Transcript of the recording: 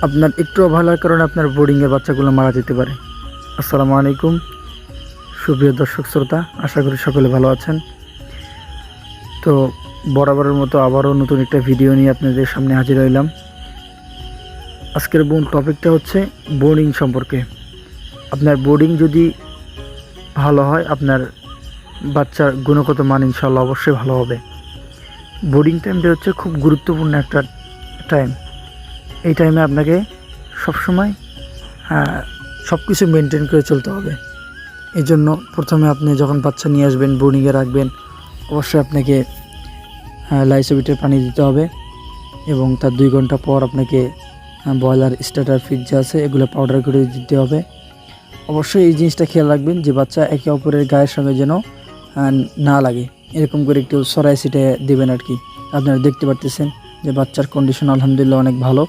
আপনার একটু অবহেলার কারণে আপনার বোর্ডিংয়ের বাচ্চাগুলো মারা যেতে পারে। আসসালামু আলাইকুম সুপ্রিয় দর্শক শ্রোতা, আশা করি সকলে ভালো আছেন। তো বরাবরের মতো আবারও নতুন একটা ভিডিও নিয়ে আপনাদের সামনে হাজির হইলাম। আজকের টপিকটা হচ্ছে বোর্ডিং সম্পর্কে। আপনার বোর্ডিং যদি ভালো হয়, আপনার বাচ্চার গুণগত মান ইনশাআল্লাহ অবশ্যই ভালো হবে। বোর্ডিং টাইমটা হচ্ছে খুব গুরুত্বপূর্ণ একটা টাইম। এই টাইমে আপনাকে সবসময় সব কিছু মেনটেন করে চলতে হবে। এই জন্য প্রথমে আপনি যখন বাচ্চা নিয়ে আসবেন, বোর্ডিংয়ে রাখবেন, অবশ্যই আপনাকে লাইসোবিটের পানি দিতে হবে এবং তার 2 ঘন্টা পর আপনাকে ব্রয়লার স্টার্টার ফিড যা আছে এগুলো পাউডার করে দিতে হবে। অবশ্যই এই জিনিসটা খেয়াল রাখবেন যে বাচ্চা একে অপরের গায়ের সঙ্গে যেন না লাগে, এরকম করে একটু সরাই ছিটে দেবেন আর কি। আপনারা দেখতে পারতেছেন যে বাচ্চার কন্ডিশন আলহামদুলিল্লাহ অনেক ভালো।